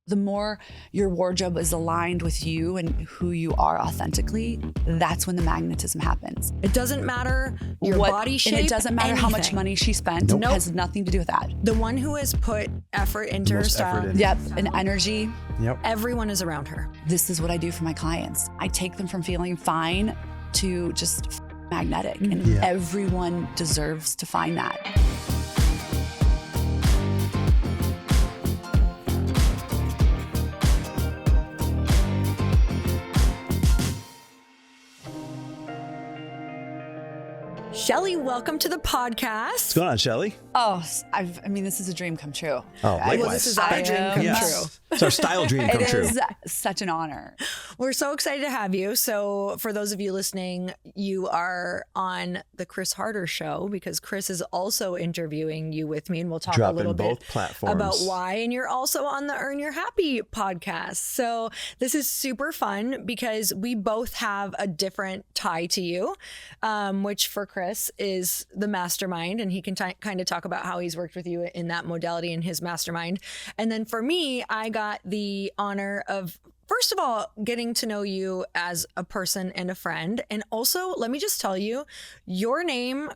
The more your wardrobe is aligned with you and who you are authentically, that's when the magnetism happens. It doesn't matter your body shape. And it doesn't matter how much money she spent. Nope. It has nothing to do with that. The one who has put effort into her style. Yep, and energy. Yep. Everyone is around her. This is what I do for my clients. I take them from feeling fine to just magnetic, and everyone deserves to find that. Chellie, welcome to the podcast. What's going on, Chellie? Oh, I mean, this is a dream come true. Oh, likewise. Well, this is our dream come true. It's our style dream come true. It is such an honor. We're so excited to have you. So for those of you listening, you are on the Chris Harder show because Chris is also interviewing you with me, and we'll talk a little bit about why. And you're also on the Earn Your Happy podcast. So this is super fun because we both have a different tie to you, which for Chris is the mastermind, and he can kind of talk about how he's worked with you in that modality in his mastermind. And then for me, I got the honor of, first of all, getting to know you as a person and a friend. And also, let me just tell you, your name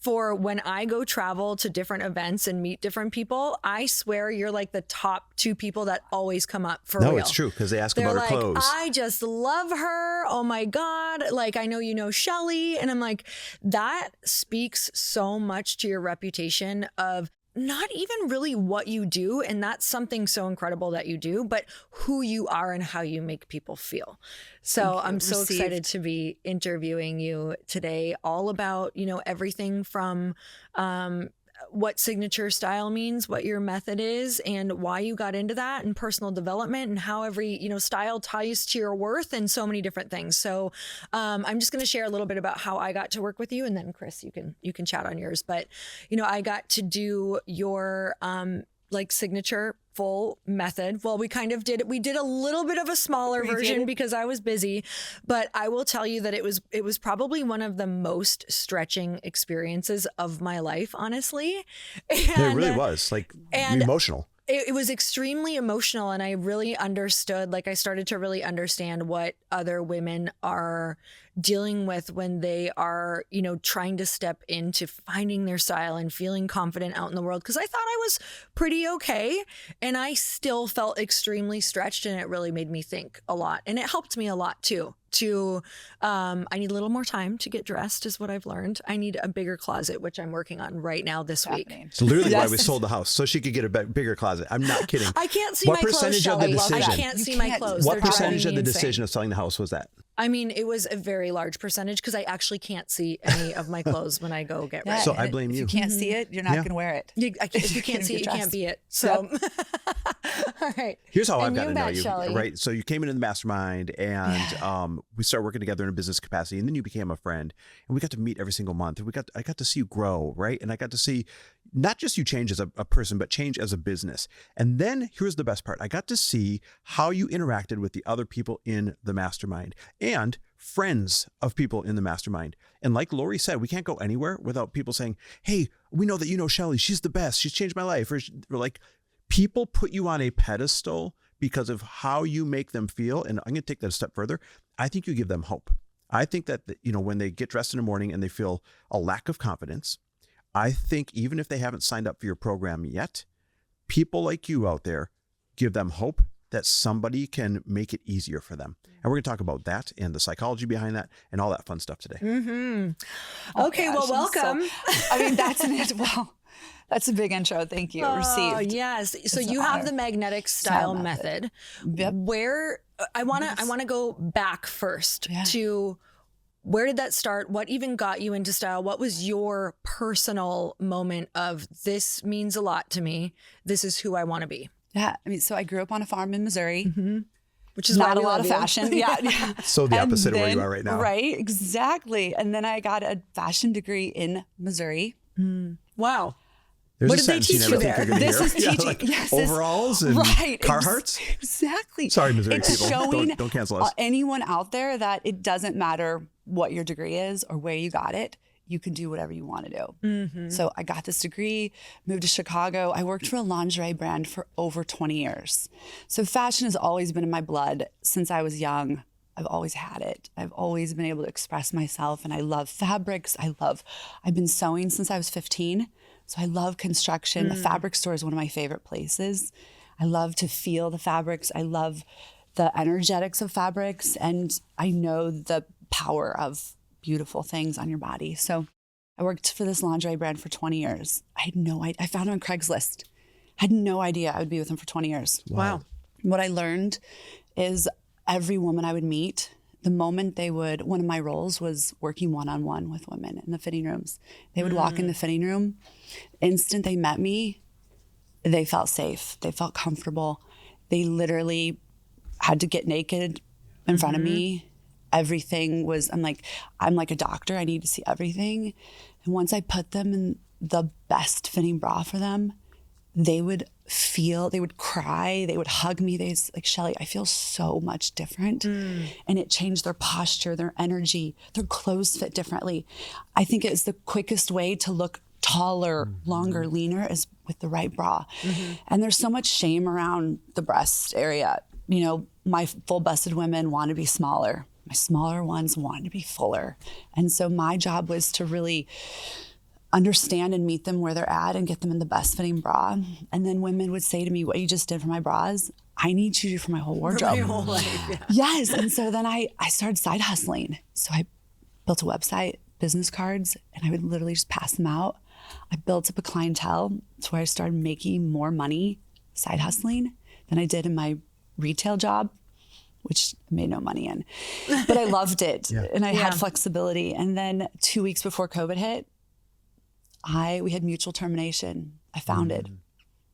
for when I go travel to different events and meet different people, I swear you're like the top 2 people that always come up for real. No, it's true, because they ask about her clothes. I just love her. Oh my God. Like, I know you know Chellie. And I'm like, that speaks so much to your reputation of not even really what you do, and that's something so incredible that you do, but who you are and how you make people feel. So I'm so excited to be interviewing you today, all about, everything from what signature style means, what your method is, and why you got into that, and personal development, and how every style ties to your worth, and so many different things. So I'm just going to share a little bit about how I got to work with you, and then Chris, you can chat on yours. But I got to do your signature full method. Well, we did a little bit of a smaller version because I was busy, but I will tell you that it was probably one of the most stretching experiences of my life, honestly. And it really was emotional. It was extremely emotional, and I really understood, I started to really understand what other women are dealing with when they are, trying to step into finding their style and feeling confident out in the world. Because I thought I was pretty okay, and I still felt extremely stretched, and it really made me think a lot. And it helped me a lot too. I need a little more time to get dressed is what I've learned. I need a bigger closet, which I'm working on right now this week. It's literally why we sold the house, so she could get a bigger closet. I'm not kidding. I can't see my clothes, Chellie. I can't see my clothes. What percentage of the decision of selling the house was that? I mean, it was a very large percentage because I actually can't see any of my clothes when I go get ready. So I blame you. If you can't see it, you're not going to wear it. If you can't see it, you can't be it. So, all right. Here's how I've got to know you, Chellie. right? So you came into the mastermind, and we started working together in a business capacity, and then you became a friend, and we got to meet every single month. I got to see you grow, right? And I got to see not just you change as a person, but change as a business. And then here's the best part. I got to see how you interacted with the other people in the mastermind and friends of people in the mastermind. And like Lori said, we can't go anywhere without people saying, hey, we know that you know Chellie. She's the best. She's changed my life. Or like, people put you on a pedestal because of how you make them feel. And I'm going to take that a step further. I think you give them hope. I think that, when they get dressed in the morning and they feel a lack of confidence, I think even if they haven't signed up for your program yet, people like you out there give them hope that somebody can make it easier for them. And we're going to talk about that and the psychology behind that and all that fun stuff today. Mm-hmm. Okay, well, welcome. That's a big intro. Thank you. Received. Oh, yes. So you have the magnetic style method. Yep. Where I want to go back first to where did that start? What even got you into style? What was your personal moment of this means a lot to me? This is who I want to be. Yeah. I mean, so I grew up on a farm in Missouri, which is not a lot of fashion. Yeah. So the opposite of where you are right now. Right. Exactly. And then I got a fashion degree in Missouri. Wow. There's what a did they teach you there? This is teaching overalls and Carhartts. Exactly. Sorry, Missouri it's people. Showing don't cancel us. Anyone out there that it doesn't matter what your degree is or where you got it. you can do whatever you want to do. So I got this degree, moved to Chicago. I worked for a lingerie brand for over 20 years. So fashion has always been in my blood since I was young. I've always had it. I've always been able to express myself, and I love fabrics. I've been sewing since I was 15. So I love construction. The fabric store is one of my favorite places. I love to feel the fabrics. I love the energetics of fabrics, and I know the power of beautiful things on your body. So I worked for this lingerie brand for 20 years. I had no idea. I found it on Craigslist. Had no idea I would be with them for 20 years. Wow. What I learned is every woman I would meet, the moment one of my roles was working one-on-one with women in the fitting rooms. They would walk in the fitting room. Instant they met me, they felt safe. They felt comfortable. They literally had to get naked in front of me. Everything was, I'm like a doctor. I need to see everything. And once I put them in the best fitting bra for them, they would cry, they would hug me. They'd like, Chellie, I feel so much different. And it changed their posture, their energy, their clothes fit differently. I think it's the quickest way to look taller, longer, leaner is with the right bra. And there's so much shame around the breast area. You know, my full-busted women want to be smaller. My smaller ones want to be fuller. And so my job was to really understand and meet them where they're at and get them in the best fitting bra. And then women would say to me, what you just did for my bras, I need you to do for my whole wardrobe. For my whole life, yeah. Yes. And so then I started side hustling. So I built a website, business cards, and I would literally just pass them out. I built up a clientele to where I started making more money side hustling than I did in my retail job, which I made no money in. But I loved it. And I had flexibility. And then 2 weeks before COVID hit, we had mutual termination. I founded.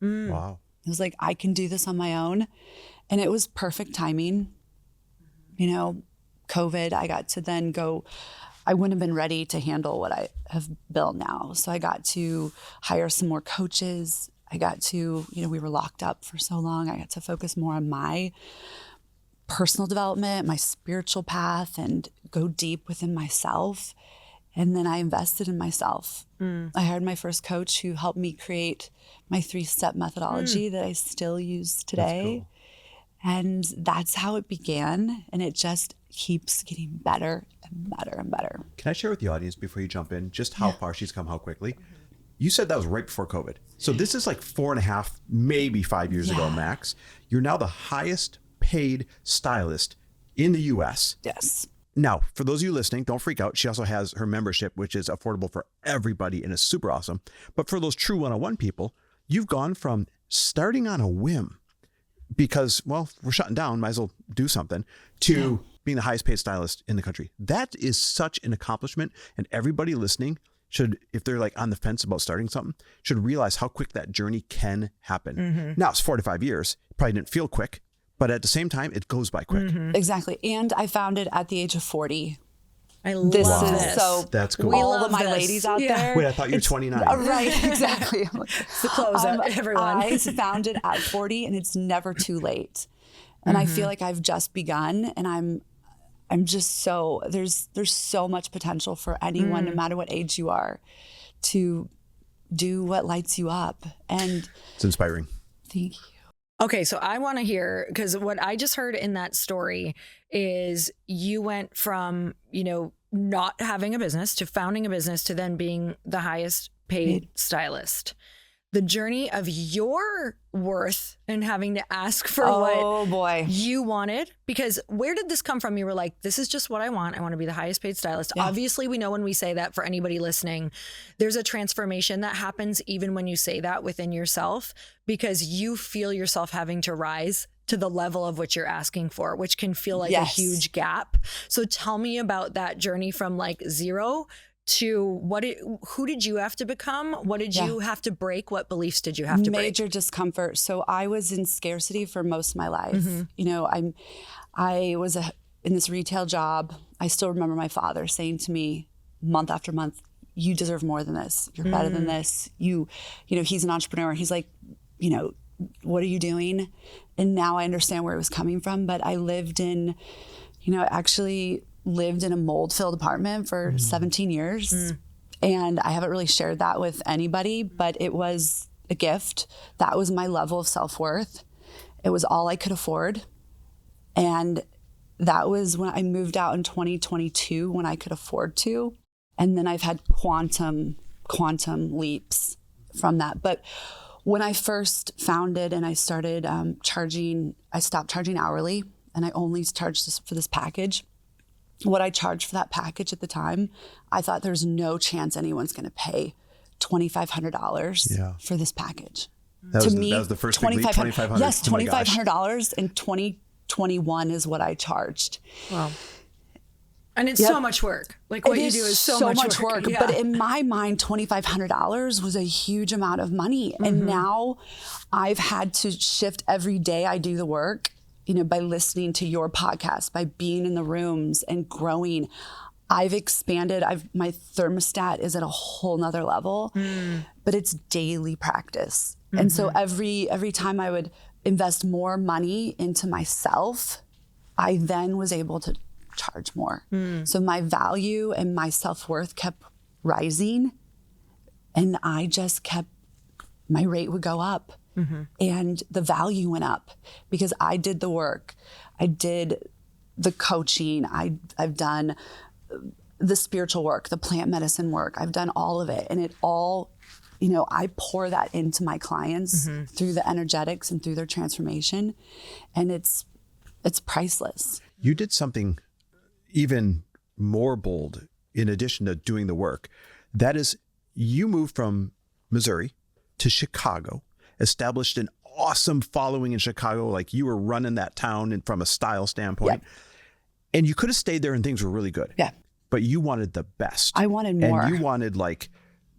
Wow. It was like, I can do this on my own. And it was perfect timing. You know, COVID, I got to then go, I wouldn't have been ready to handle what I have built now. So I got to hire some more coaches. I got to, we were locked up for so long. I got to focus more on my personal development, my spiritual path, and go deep within myself. And then I invested in myself. I hired my first coach who helped me create my 3-step methodology that I still use today. And that's how it began. And it just keeps getting better and better and better. Can I share with the audience before you jump in just how far she's come, how quickly? You said that was right before COVID. So this is like 4.5, maybe 5 years ago max. You're now the highest paid stylist in the US. Yes. Now, for those of you listening, don't freak out. She also has her membership, which is affordable for everybody and is super awesome. But for those true one-on-one people, you've gone from starting on a whim because, well, we're shutting down, might as well do something, to being the highest paid stylist in the country. That is such an accomplishment. And everybody listening should, if they're like on the fence about starting something, should realize how quick that journey can happen. Now, it's 4 to 5 years. It probably didn't feel quick, but at the same time, it goes by quick. Exactly. And I found it at the age of 40. I love This this. is so That's cool. all love of my this. ladies out there. Wait, I thought you were 29. Right, exactly. It's the close up, everyone. I found it at 40 and it's never too late. And I feel like I've just begun, and I'm just so, there's so much potential for anyone, no matter what age you are, to do what lights you up. And It's inspiring. thank you. Okay, so I want to hear, because what I just heard in that story is you went from, not having a business to founding a business to then being the highest paid stylist. The journey of your worth and having to ask for what you wanted, because where did this come from? You were like, this is just what I want. I want to be the highest paid stylist. Yeah. Obviously, we know when we say that, for anybody listening, there's a transformation that happens even when you say that within yourself, because you feel yourself having to rise to the level of what you're asking for, which can feel like a huge gap. So tell me about that journey from like zero to who did you have to become? What did you have to break? What beliefs did you have to break? Major discomfort. So I was in scarcity for most of my life. I was in this retail job. I still remember my father saying to me month after month, you deserve more than this. You're better than this. He's an entrepreneur. He's like, what are you doing? And now I understand where it was coming from. But I lived in, actually lived in a mold-filled apartment for 17 years. And I haven't really shared that with anybody, but it was a gift. That was my level of self-worth. It was all I could afford. And that was when I moved out in 2022 when I could afford to. And then I've had quantum leaps from that. But when I first founded and I started I stopped charging hourly and I only charged for this package. What I charged for that package at the time, I thought there's no chance anyone's going to pay $2,500 for this package. That was the first big leap, $2,500. Yes, $2,500 Oh in 2021 is what I charged. Wow. And it's so much work. Like what you do is so much work. Yeah. But in my mind, $2,500 was a huge amount of money. Mm-hmm. And now I've had to shift every day I do the work, by listening to your podcast, by being in the rooms and growing. I've expanded. My thermostat is at a whole nother level, but it's daily practice. Mm-hmm. And so every time I would invest more money into myself, I then was able to charge more. So my value and my self-worth kept rising, and I just my rate would go up, and the value went up because I did the work. I did the coaching. I've done the spiritual work, the plant medicine work. I've done all of it, and it all, I pour that into my clients through the energetics and through their transformation, and it's priceless. You did something even more bold in addition to doing the work. That is, you moved from Missouri to Chicago, established an awesome following in Chicago. Like you were running that town and from a style standpoint. Yep. And you could have stayed there and things were really good. Yeah. But you wanted the best. I wanted more. And you wanted like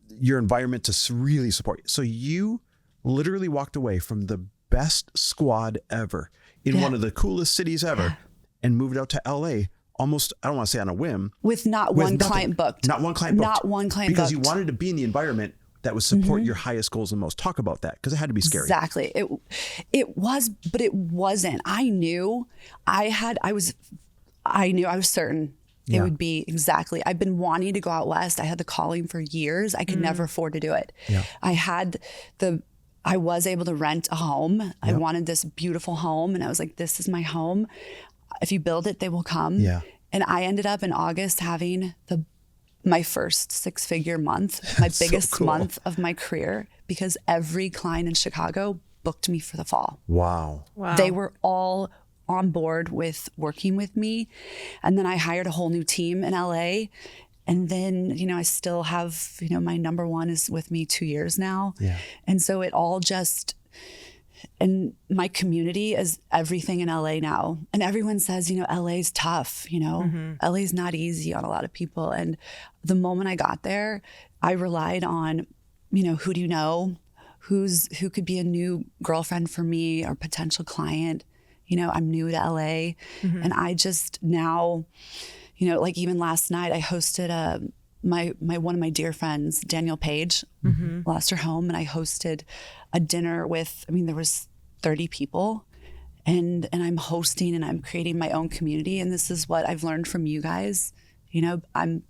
your environment to really support you. So you literally walked away from the best squad ever in one of the coolest cities ever and moved out to LA almost, I don't want to say on a whim. With one client booked. Not one client booked. Not one client because booked. you wanted to be in the environment that would support your highest goals the most. Talk about that, because it had to be scary. Exactly. It was, but it wasn't. I knew I was certain it would be exactly. I've been wanting to go out west. I had the calling for years. I could never afford to do it. Yeah. I was able to rent a home. Yep. I wanted this beautiful home, and I was like, this is my home. If you build it, they will come. Yeah. And I ended up in August having my first 6-figure month, my biggest month of my career, because every client in Chicago booked me for the fall. Wow. They were all on board with working with me. And then I hired a whole new team in LA. And then, I still have, my number one is with me 2 years now. Yeah. And so it all just, and my community is everything in LA now. And everyone says, LA's tough, LA's not easy on a lot of people. And the moment I got there, I relied on, who do you know? Who could be a new girlfriend for me or potential client? I'm new to LA. And I just now, like even last night, I hosted one of my dear friends, Danielle Page, lost her home, and I hosted a dinner with, there was 30 people, and I'm hosting and I'm creating my own community. And this is what I've learned from you guys. I'm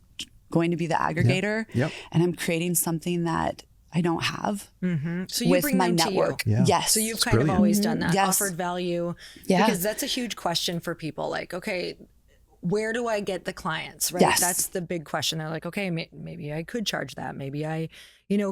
going to be the aggregator, and I'm creating something that I don't have so you with bring my them network. To you. Yes. So you've kind of always done that, offered value, because that's a huge question for people. Like, okay, where do I get the clients? Right. Yes. That's the big question. They're like, okay, maybe I could charge that. Maybe I,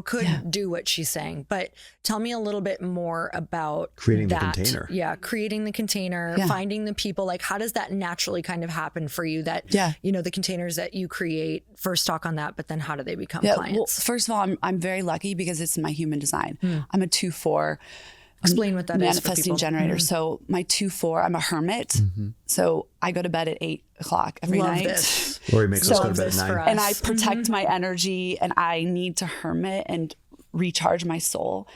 could do what she's saying. But tell me a little bit more about creating the container. Yeah. Creating the container, finding the people. Like, how does that naturally kind of happen for you that, the containers that you create? First talk on that, but then how do they become clients? Well, first of all, I'm very lucky because it's my human design. I'm a 2-4. Explain what that manifesting is for generator. So my 2-4, I'm a hermit. So I go to bed at 8 o'clock every night. This. Lori makes us go to bed at 9. And I protect my energy, and I need to hermit and recharge my soul.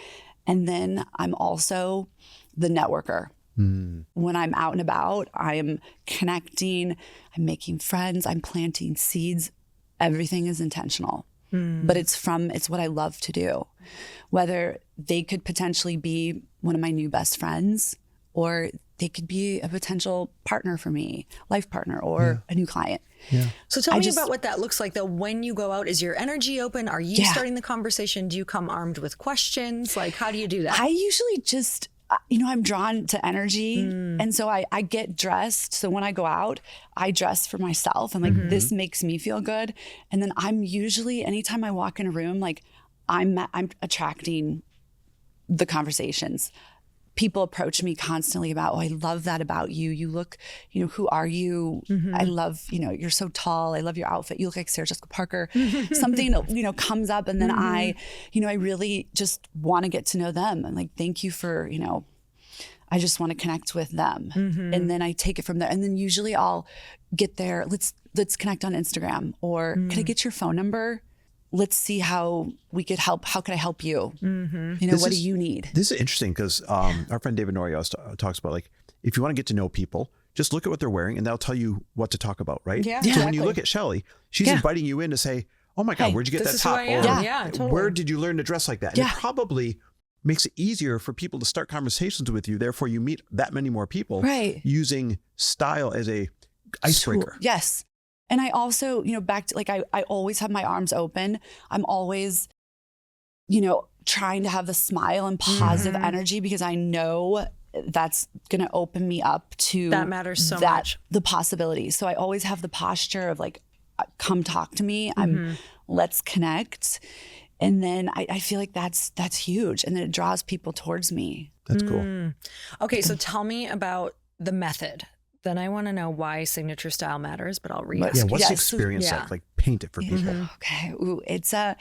And then I'm also the networker. When I'm out and about, I'm connecting, I'm making friends, I'm planting seeds. Everything is intentional. But it's what I love to do. Whether they could potentially be one of my new best friends, or they could be a potential partner for me, life partner, or a new client. Yeah. So tell me about what that looks like though. When you go out, is your energy open? Are you starting the conversation? Do you come armed with questions? Like, how do you do that? I usually just, I'm drawn to energy. And so I get dressed. So when I go out, I dress for myself and like, this makes me feel good. And then I'm usually, anytime I walk in a room, like I'm attracting the conversations. People approach me constantly about, oh, I love that about you. You look, who are you? I love, you're so tall. I love your outfit. You look like Sarah Jessica Parker. Something, comes up, and then I really just want to get to know them. And like, thank you for, I just want to connect with them. And then I take it from there. And then usually I'll get there. Let's connect on Instagram, or can I get your phone number? Let's see how we could help. How can I help you? What do you need? This is interesting because our friend David Norios talks about, like, if you want to get to know people, just look at what they're wearing and they'll tell you what to talk about, right? Yeah. So when you look at Chellie, she's inviting you in to say, oh my God, where'd you get that top? Totally. Where did you learn to dress like that? And it probably makes it easier for people to start conversations with you. Therefore, you meet that many more people using style as a icebreaker. Yes. And I also, back to like, I always have my arms open. I'm always, trying to have the smile and positive energy, because I know that's going to open me up to that matters so much. The possibilities. So I always have the posture of like, come talk to me. Let's connect. And then I feel like that's huge. And then it draws people towards me. That's cool. Okay. So tell me about the method. Then I want to know why signature style matters, but I'll read. Yeah, what's the experience like? Like, paint it for people. Okay, it's and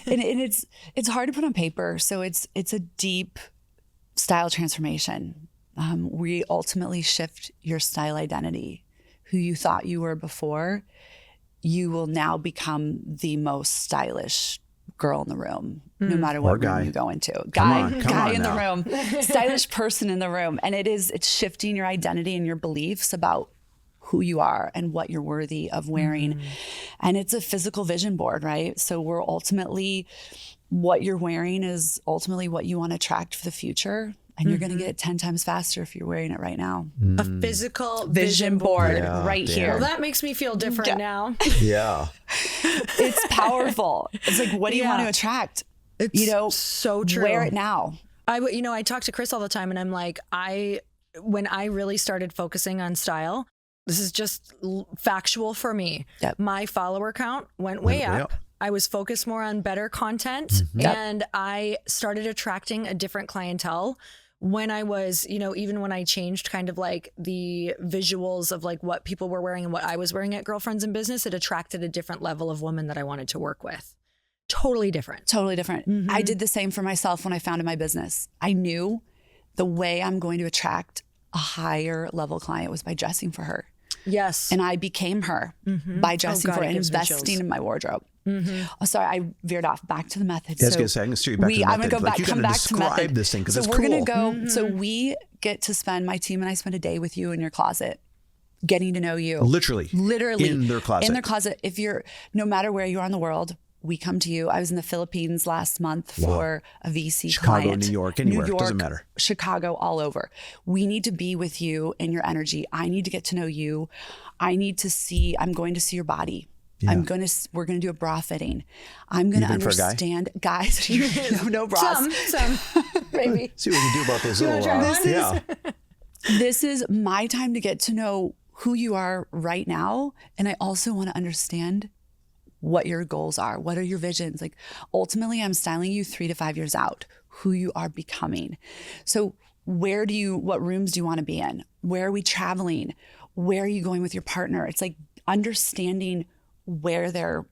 it's hard to put on paper. So it's a deep style transformation. We ultimately shift your style identity. Who you thought you were before, you will now become the most stylish girl in the room, no matter what room you go into. Guy in the room, stylish person in the room. And it's shifting your identity and your beliefs about who you are and what you're worthy of wearing. And it's a physical vision board, right? So we're ultimately, what you're wearing is ultimately what you want to attract for the future. And you're going to get it 10 times faster if you're wearing it right now. A physical vision board right here. Well, that makes me feel different now. Yeah. It's powerful. It's like, what do you want to attract? It's so true. Wear it now. I talk to Chris all the time, and I'm like, when I really started focusing on style, this is just factual for me. Yep. My follower count went way up. I was focused more on better content, and I started attracting a different clientele when I was, even when I changed kind of like the visuals of like what people were wearing and what I was wearing at Girlfriends in Business. It attracted a different level of woman that I wanted to work with. Totally different. Totally different. I did the same for myself when I founded my business. I knew the way I'm going to attract a higher level client was by dressing for her. Yes. And I became her by dressing for her and investing in my wardrobe. Oh, sorry, I veered off. Back to the method. Yeah, I was going to say, I'm going to steer you back to the method. I'm going to come back to method. Describe this thing, because it's cool. So we're going to go, so we get to spend, my team and I spend a day with you in your closet, getting to know you. Literally. In their closet. In their closet. If you're, no matter where you are in the world, we come to you. I was in the Philippines last month for a VC Chicago, client. New York, anywhere. Doesn't matter. Chicago, all over. We need to be with you in your energy. I need to get to know you. I'm going to see your body. Yeah. We're going to do a bra fitting. I'm going to understand, guys, no bras. Some, maybe. See what we can do about this little, This is my time to get to know who you are right now. And I also want to understand what your goals are. What are your visions? Like, ultimately, I'm styling you 3 to 5 years out, who you are becoming. So what rooms do you want to be in? Where are we traveling? Where are you going with your partner? It's like understanding where they're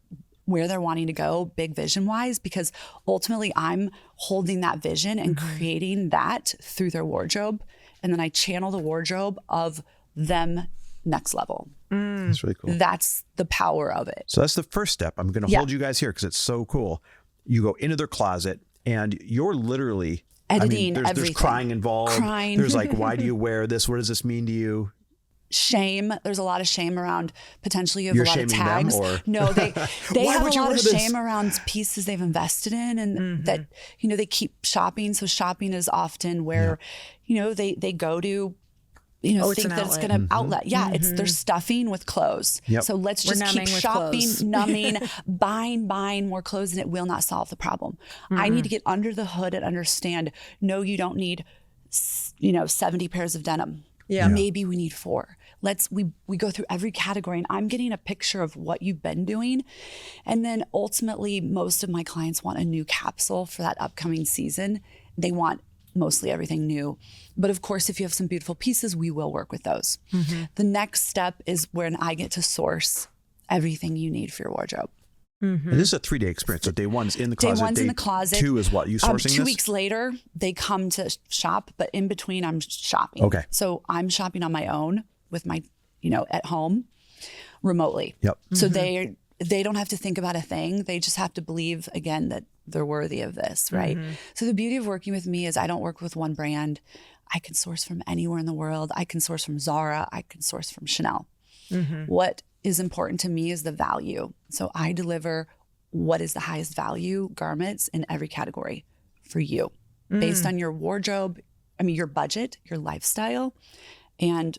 wanting to go, big vision wise, because ultimately I'm holding that vision and creating that through their wardrobe. And then I channel the wardrobe of them next level. That's really cool. That's the power of it. So that's the first step. I'm going to hold you guys here because it's so cool. You go into their closet and you're literally editing there's everything. There's crying involved. There's like, why do you wear this? What does this mean to you? Shame. There's a lot of shame around potentially you have You're a lot of tags. Them, or? No, they have a lot of shame around pieces they've invested in and that, they keep shopping. So shopping is often where, they go to it's think an that it's outlet. going to outlet. Yeah, they're stuffing with clothes. Yep. So let's We're just keep numbing with shopping, clothes. numbing, buying more clothes, and it will not solve the problem. I need to get under the hood and understand, no, you don't need 70 pairs of denim. Yeah. Maybe we need 4. We go through every category, and I'm getting a picture of what you've been doing. And then ultimately, most of my clients want a new capsule for that upcoming season. They want mostly everything new. But of course, if you have some beautiful pieces, we will work with those. The next step is when I get to source everything you need for your wardrobe. And this is a 3-day experience. So day 1 is in the closet. Day 1's day in the closet. 2 is what? You sourcing 2 this? weeks later, they come to shop, but in between, I'm shopping. Okay. So I'm shopping on my own with my, at home, remotely. Yep. So they don't have to think about a thing. They just have to believe, again, that they're worthy of this, right? So the beauty of working with me is I don't work with one brand. I can source from anywhere in the world. I can source from Zara. I can source from Chanel. What is important to me is the value. So I deliver what is the highest value garments in every category for you based on your wardrobe, your budget, your lifestyle, and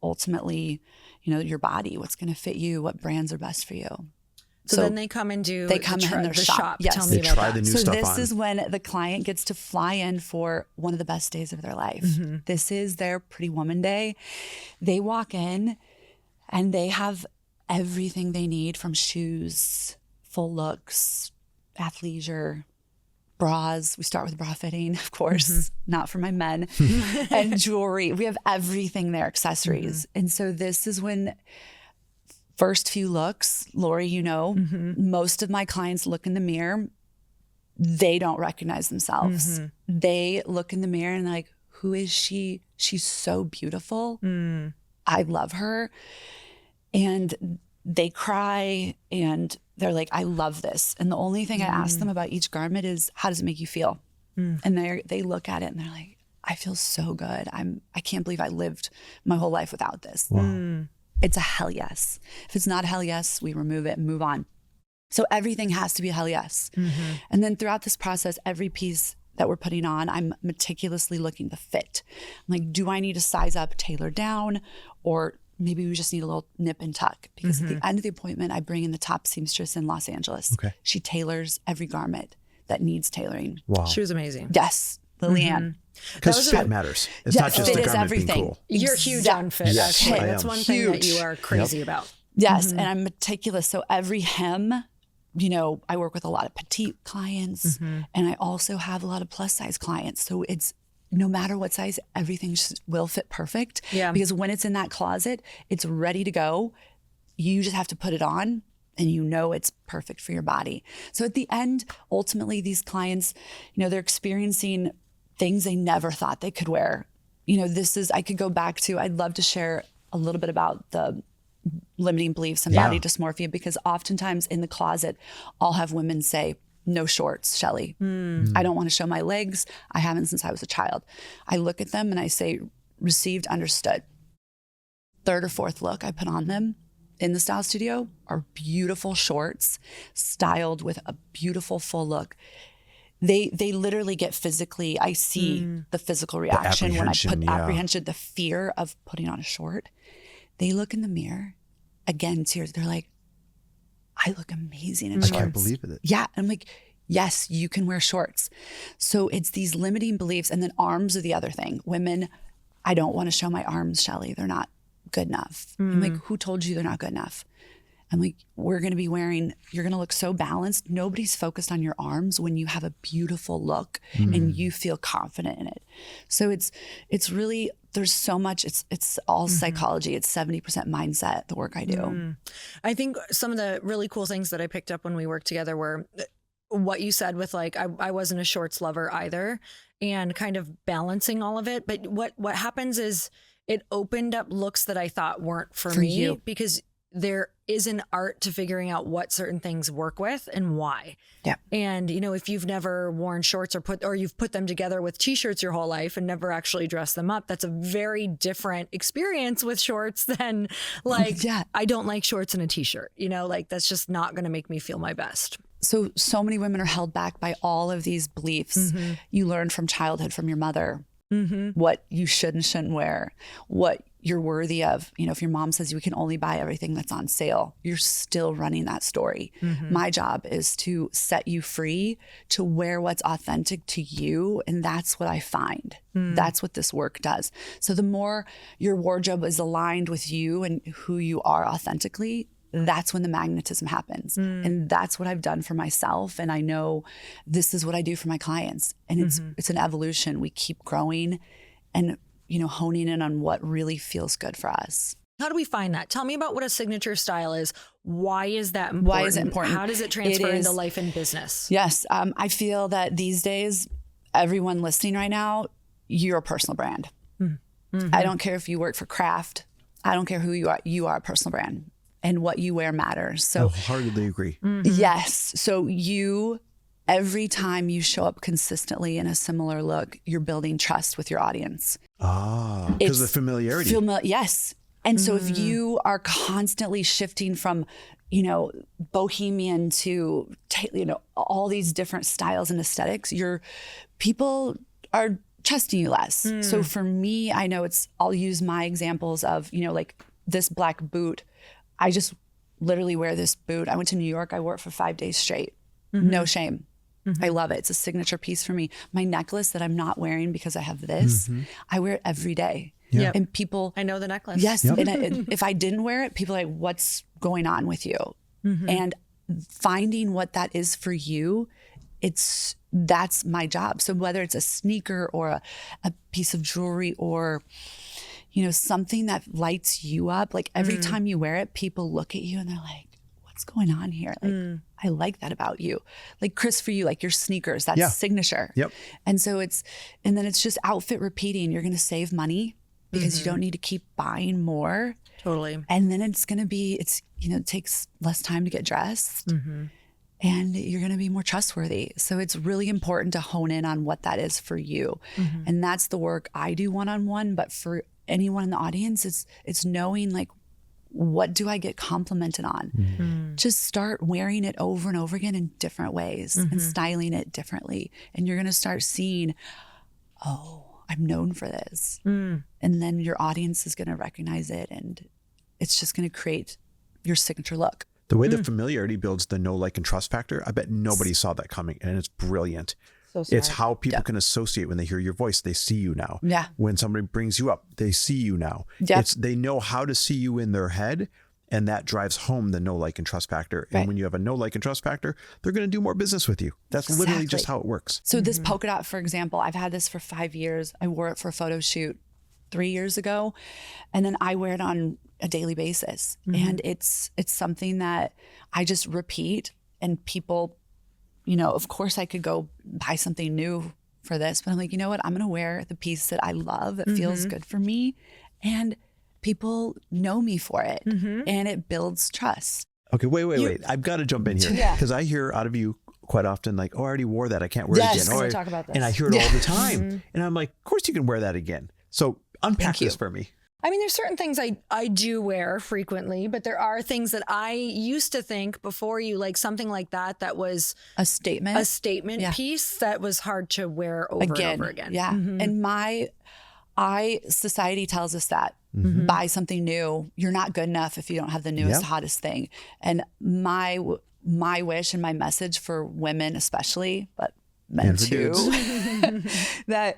ultimately, your body, what's going to fit you, what brands are best for you. So then they come and do they come the, in their the shop. Yes. Tell me They about try that. the new So stuff this on. is when the client gets to fly in for one of the best days of their life. This is their Pretty Woman Day. They walk in and they have everything they need, from shoes, full looks, athleisure, bras. We start with bra fitting, of course, not for my men, and jewelry. We have everything there, accessories. And so this is when first few looks, Lori, most of my clients look in the mirror. They don't recognize themselves. They look in the mirror and they're like, who is she? She's so beautiful. I love her. And they cry and they're like, I love this. And the only thing I ask them about each garment is, how does it make you feel? And they look at it and they're like, I feel so good. I can't believe I lived my whole life without this. Wow. It's a hell yes. If it's not a hell yes, we remove it and move on. So everything has to be a hell yes. And then throughout this process, every piece that we're putting on, I'm meticulously looking to fit. I'm like, do I need to size up, tailor down, or maybe we just need a little nip and tuck? Because at the end of the appointment, I bring in the top seamstress in Los Angeles. Okay. She tailors every garment that needs tailoring. Wow. She was amazing. Yes, Lillian. Because fit matters. It's not just fit the is garment being everything. cool. You're huge on fit, Yes, actually. I That's am. one thing that you Huge. are crazy about. Yes, and I'm meticulous. So every hem, I work with a lot of petite clients, and I also have a lot of plus size clients. So it's no matter what size, everything just will fit perfect. Yeah. Because when it's in that closet, it's ready to go. You just have to put it on, and it's perfect for your body. So at the end, ultimately, these clients, they're experiencing things they never thought they could wear. I could go back to, I'd love to share a little bit about the limiting beliefs and body dysmorphia, because oftentimes in the closet, I'll have women say, no shorts, Chellie. I don't want to show my legs. I haven't since I was a child. I look at them and I say, received, understood. Third or fourth look I put on them in the style studio are beautiful shorts styled with a beautiful full look. They literally get physically, I see the physical reaction when I put apprehension, the fear of putting on a short. They look in the mirror, again, tears. They're like, I look amazing in shorts. I can't believe it. Yeah. I'm like, yes, you can wear shorts. So it's these limiting beliefs. And then arms are the other thing. Women, I don't want to show my arms, Chellie. They're not good enough. I'm like, who told you they're not good enough? I'm like, you're going to look so balanced. Nobody's focused on your arms when you have a beautiful look and you feel confident in it. So it's really, there's so much, it's all psychology. It's 70% mindset, the work I do. I think some of the really cool things that I picked up when we worked together were what you said with like, I wasn't a shorts lover either, and kind of balancing all of it. But what happens is it opened up looks that I thought weren't for me you. Because there is an art to figuring out what certain things work with and why. Yeah. And, if you've never worn shorts or you've put them together with t-shirts your whole life and never actually dressed them up, that's a very different experience with shorts than like, I don't like shorts and a t-shirt, that's just not going to make me feel my best. So many women are held back by all of these beliefs you learned from childhood, from your mother. what you should and shouldn't wear, what you're worthy of. You know, if your mom says you can only buy everything that's on sale, you're still running that story. My job is to set you free to wear what's authentic to you. And that's what I find. That's what this work does. So the more your wardrobe is aligned with you and who you are authentically, that's when the magnetism happens. And that's what I've done for myself. And I know this is what I do for my clients. And it's an evolution. We keep growing and, you know, honing in on what really feels good for us. How do we find that? Tell me about what a signature style is. Why is that important? Why is it important? How does it transfer into life and business? Yes. I feel that these days, everyone listening right now, you're a personal brand. I don't care if you work for Kraft. I don't care who you are. You are a personal brand. And what you wear matters. So I wholeheartily agree. Yes. So every time you show up consistently in a similar look, you're building trust with your audience. Because of familiarity. Yes. And so if you are constantly shifting from, you know, bohemian to, you know, all these different styles and aesthetics, people are trusting you less. So for me, I know I'll use my examples of, you know, like this black boot. I just literally wear this boot. I went to New York. I wore it for 5 days straight. No shame. I love it. It's a signature piece for me. My necklace that I'm not wearing because I have this, I wear it every day. Yep. And people... I know the necklace. Yes. Yep. And if I didn't wear it, people are like, what's going on with you? And finding what that is for you, that's my job. So whether it's a sneaker or a piece of jewelry or... you know, something that lights you up. Like every time you wear it, people look at you and they're like, what's going on here? Like, I like that about you. Like Chris, for you, like your sneakers, that's signature. Yep. And so then it's just outfit repeating. You're going to save money because you don't need to keep buying more. Totally. And then you know, it takes less time to get dressed. And you're going to be more trustworthy. So it's really important to hone in on what that is for you. And that's the work I do one-on-one. But for anyone in the audience, it's knowing like, what do I get complimented on? Just start wearing it over and over again in different ways and styling it differently. And you're going to start seeing, oh, I'm known for this. And then your audience is going to recognize it. And it's just going to create your signature look. The way that familiarity builds the know, like, and trust factor, I bet nobody saw that coming. And it's brilliant. So smart. It's how people can associate when they hear your voice. They see you now. Yeah. When somebody brings you up, they see you now. Yep. They know how to see you in their head. And that drives home the know, like, and trust factor. And when you have a know, like, and trust factor, they're going to do more business with you. That's literally just how it works. So this polka dot, for example, I've had this for 5 years. I wore it for a photo shoot 3 years ago. And then I wear it on a daily basis. And it's something that I just repeat, and people, you know, of course I could go buy something new for this, but I'm like, you know what? I'm going to wear the piece that I love, that feels good for me. And people know me for it, and it builds trust. Okay, wait. I've got to jump in here because I hear out of you quite often like, oh, I already wore that. I can't wear it again. We'll talk about this. And I hear it all the time. And I'm like, of course you can wear that again. So unpack this for me. I mean, there's certain things I do wear frequently, but there are things that I used to think before you, like something like that was a statement piece that was hard to wear over and over again. Yeah. And society tells us that buy something new. You're not good enough if you don't have the newest, hottest thing. And my wish and my message for women, especially, but men too, that,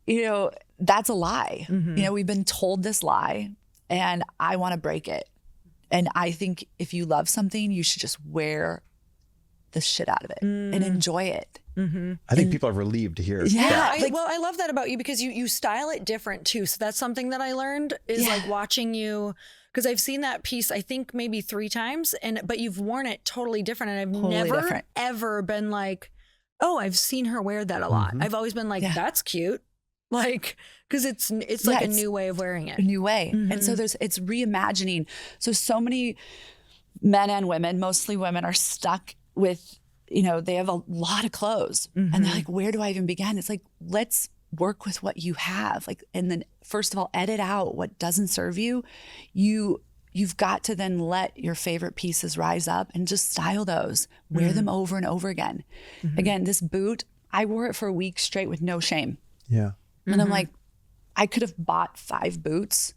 you know, that's a lie. You know, we've been told this lie, and I want to break it. And I think if you love something, you should just wear the shit out of it and enjoy it. I think people are relieved to hear that. I love that about you, because you style it different too. So that's something that I learned is like watching you, because I've seen that piece, I think maybe 3 times, but you've worn it totally different. And I've never ever been like, oh, I've seen her wear that a lot. I've always been like, that's cute. Like, because it's like a new way of wearing it. A new way. And so it's reimagining. So many men and women, mostly women, are stuck with, you know, they have a lot of clothes and they're like, where do I even begin? It's like, let's work with what you have. Like, and then first of all, edit out what doesn't serve you. You've got to then let your favorite pieces rise up and just style those, wear them over and over again. Again, this boot, I wore it for a week straight with no shame. Yeah. And I'm like, I could have bought 5 boots.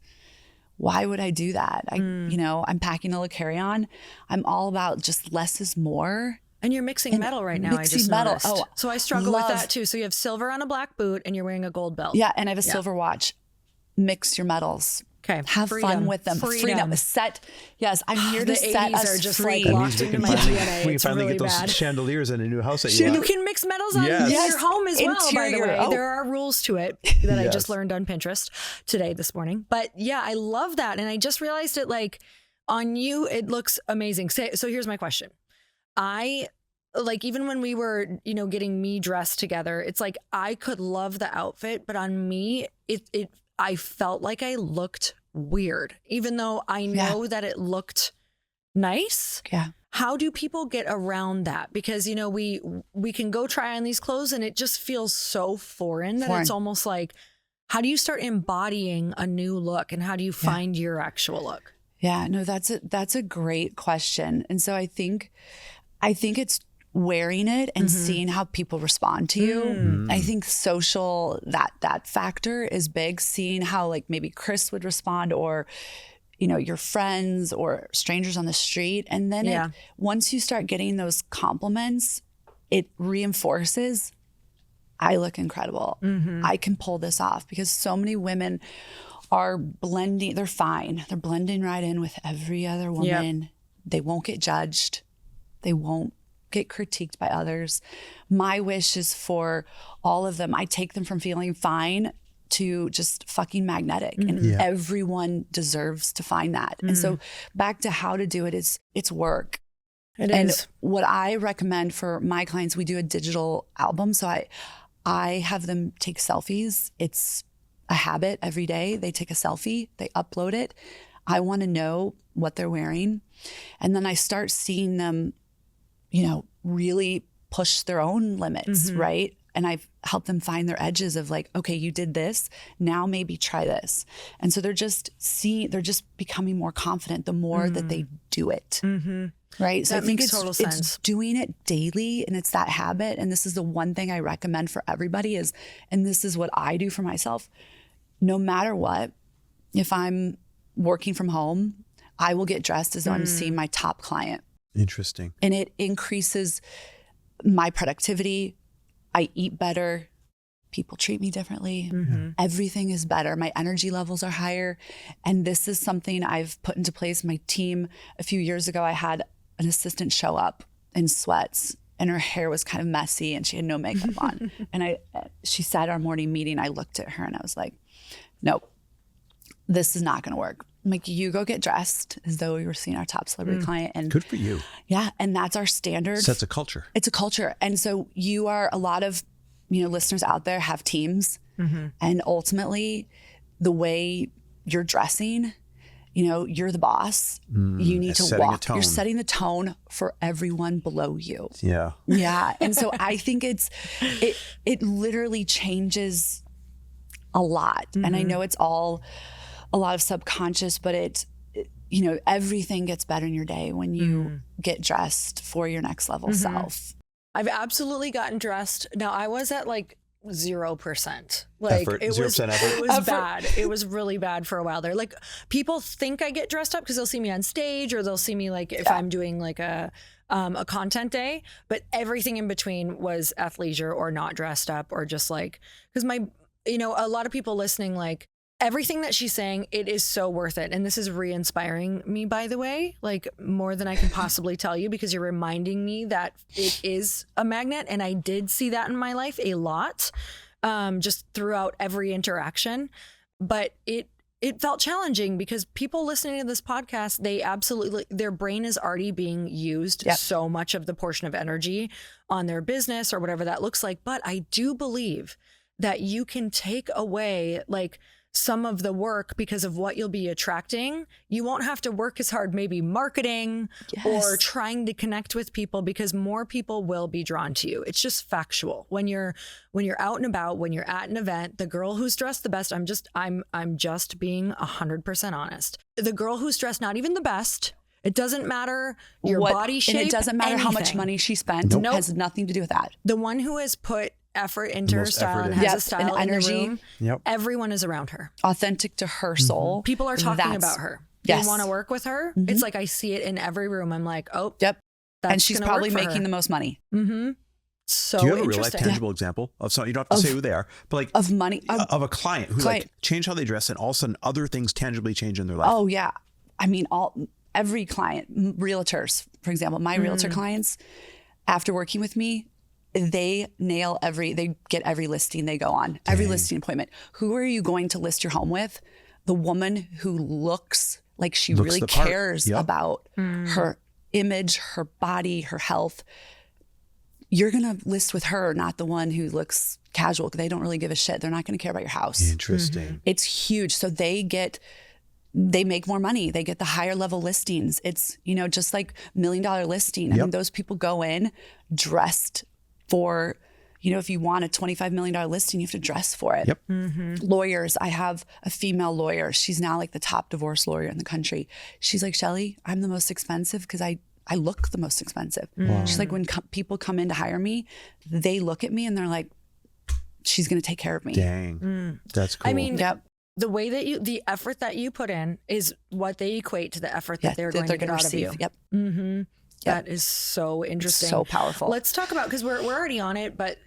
Why would I do that? I'm packing a carry-on. I'm all about just less is more. And you're mixing metal right now. I just noticed. Oh, so I struggle with that too. So you have silver on a black boot and you're wearing a gold belt. Yeah, and I have a silver watch. Mix your metals. Okay. Have fun with them. Freedom. Set. Yes, I'm here to set us are just free. like locked into my DNA. We can It's finally really get those bad. chandeliers in a new house that you You want. can mix metals on in your home as well, by the way. There are rules to it that I just learned on Pinterest this morning. But yeah, I love that. And I just realized it like on you, it looks amazing. So here's my question. Even when we were, getting me dressed together, it's like I could love the outfit, but on me, I felt like I looked weird, even though I know that it looked nice. Yeah. How do people get around that? Because, we can go try on these clothes and it just feels so foreign that it's almost like, how do you start embodying a new look and how do you find your actual look? Yeah, no, that's a great question. And so I think it's wearing it and seeing how people respond to you. I think social, that factor is big. Seeing how like maybe Chris would respond or, your friends or strangers on the street. And then once you start getting those compliments, it reinforces, I look incredible. I can pull this off, because so many women are blending. They're fine. They're blending right in with every other woman. Yep. They won't get judged. They won't get critiqued by others. My wish is for all of them. I take them from feeling fine to just fucking magnetic. And everyone deserves to find that. And so back to how to do it is it's work. It and is. What I recommend for my clients, we do a digital album. So I have them take selfies. It's a habit every day. They take a selfie, they upload it. I want to know what they're wearing. And then I start seeing them, really push their own limits, right? And I've helped them find their edges of like, okay, you did this, now maybe try this. And so they're just becoming more confident the more that they do it. Right. So that I think makes total sense. It's doing it daily, and it's that habit. And this is the one thing I recommend for everybody and this is what I do for myself. No matter what, if I'm working from home, I will get dressed as though I'm seeing my top client. Interesting. And it increases my productivity. I eat better. People treat me differently. Everything is better. My energy levels are higher. And this is something I've put into place. My team, a few years ago, I had an assistant show up in sweats and her hair was kind of messy and she had no makeup on. And she sat at our morning meeting. I looked at her and I was like, nope, this is not going to work. I'm like, you go get dressed as though we were seeing our top celebrity client. And good for you. Yeah. And that's our standard. Sets a culture. It's a culture. And so a lot of, listeners out there have teams. And ultimately the way you're dressing, you're the boss. You need to walk. You're setting the tone for everyone below you. Yeah. Yeah. And so I think it literally changes a lot. And I know it's all a lot of subconscious, but everything gets better in your day when you get dressed for your next level self. I've absolutely gotten dressed. Now I was at like 0%. Like effort. It 0% was effort. bad. It was really bad for a while there. Like people think I get dressed up because they'll see me on stage or they'll see me like if I'm doing like a content day, but everything in between was athleisure or not dressed up or just like, because a lot of people listening, like everything that she's saying, it is so worth it. And this is re-inspiring me, by the way, like more than I can possibly tell you, because you're reminding me that it is a magnet. And I did see that in my life a lot, just throughout every interaction. But it felt challenging because people listening to this podcast, their brain is already being used so much of the portion of energy on their business or whatever that looks like. But I do believe that you can take away like some of the work because of what you'll be attracting. You won't have to work as hard, maybe marketing or trying to connect with people, because more people will be drawn to you. It's just factual. When you're out and about, when you're at an event, the girl who's dressed the best, I'm just being 100% honest. The girl who's dressed not even the best, it doesn't matter your body shape. And it doesn't matter how much money she spent. It has nothing to do with that. The one who has put effort into her most style effort and in. has Yep, a style and in energy. the room, Yep. everyone is around her. Authentic to her soul. People are talking That's- about her. Yes. They want to work with her. It's like I see it in every room. I'm like, oh, Yep. that's And she's gonna probably work for making her. the most money So Do you have a real life interesting. tangible example of something? You don't have to say who they are, but like of money. of a client who client. like changed how they dress and all of a sudden other things tangibly change in their life. Oh yeah. I mean, every client, realtors, for example, my realtor clients, after working with me, they get every listing they go on, every listing appointment. Who are you going to list your home with? The woman who looks like she really the part. cares Yep. about her image, her body, her health. You're going to list with her, not the one who looks casual. They don't really give a shit. They're not going to care about your house. Interesting. It's huge. So they make more money. They get the higher level listings. It's, just like $1 million listing. I Yep. mean, those people go in dressed for, if you want a $25 million listing, you have to dress for it. Yep. Lawyers. I have a female lawyer. She's now like the top divorce lawyer in the country. She's like, Chellie, I'm the most expensive because I look the most expensive. She's like, when people come in to hire me, they look at me and they're like, she's going to take care of me. Dang. That's cool. I mean, Yep. the way that the effort that you put in is what they equate to the effort that they're going to get gonna out of you. Yep. That is so interesting. So powerful. Let's talk about, because we're already on it, but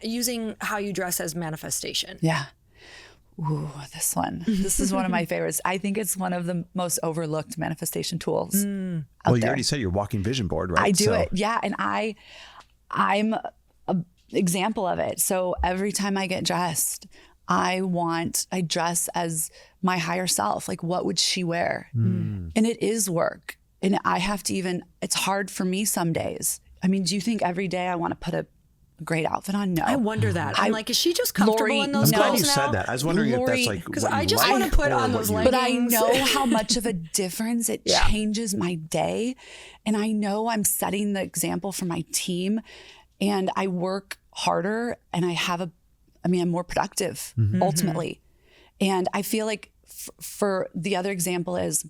using how you dress as manifestation. Yeah. Ooh, this one. This is one of my favorites. I think it's one of the most overlooked manifestation tools. well, out you there. already said you're walking vision board, right? I do So- it. Yeah. And I'm an example of it. So every time I get dressed, I dress as my higher self. Like, what would she wear? And it is work. And I have to it's hard for me some days. I mean, do you think every day I want to put a great outfit on? No. I wonder that. I'm like, is she just comfortable Lori, in I'm those no. glad clothes you now? said that. I was wondering if Lori, that's like because what I you just like want to put or on what those you- leggings. But I know how much of a difference it changes my day. And I know I'm setting the example for my team. And I work harder and I'm more productive ultimately. And I feel like for the other example is,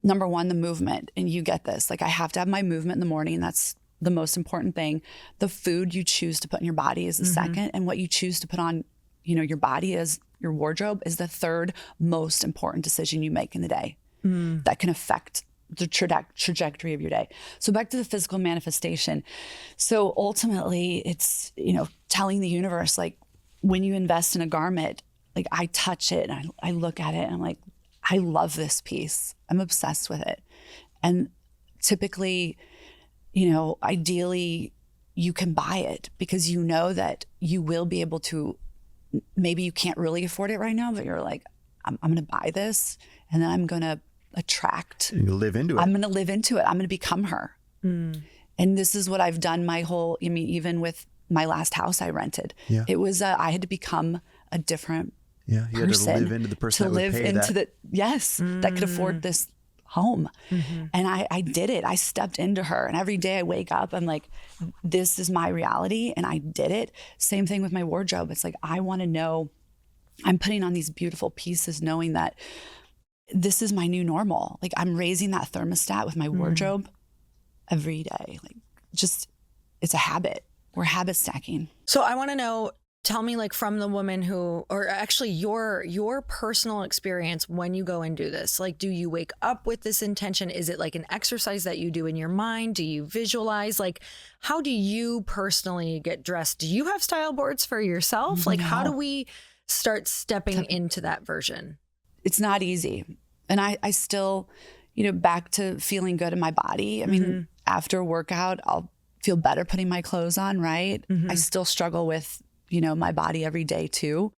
number one, the movement. And you get this. Like, I have to have my movement in the morning. That's the most important thing. The food you choose to put in your body is the second. And what you choose to put on, your body is your wardrobe is the third most important decision you make in the day that can affect the trajectory of your day. So back to the physical manifestation. So ultimately it's, telling the universe, like, when you invest in a garment, like, I touch it and I look at it and I'm like, I love this piece. I'm obsessed with it. And typically, ideally you can buy it because you know that you will be able to, maybe you can't really afford it right now, but you're like, I'm going to buy this and then I'm going to attract. You live into it. I'm going to live into it. I'm going to become her. And this is what I've done even with my last house I rented. Yeah. It was, I had to become a different Yeah, you had to person live into the person to that would live pay into that. that could afford this home. And I did it. I stepped into her. And every day I wake up, I'm like, this is my reality. And I did it. Same thing with my wardrobe. It's like, I want to know, I'm putting on these beautiful pieces knowing that this is my new normal. Like, I'm raising that thermostat with my wardrobe every day. Like, just, it's a habit. We're habit stacking. So I want to know, tell me, like, from the woman who, or actually your personal experience when you go and do this. Like, do you wake up with this intention? Is it like an exercise that you do in your mind? Do you visualize? Like, how do you personally get dressed? Do you have style boards for yourself? Like, how do we start stepping into that version? It's not easy. And I still, back to feeling good in my body. I mean, after a workout, I'll feel better putting my clothes on, right? I still struggle with, my body every day too.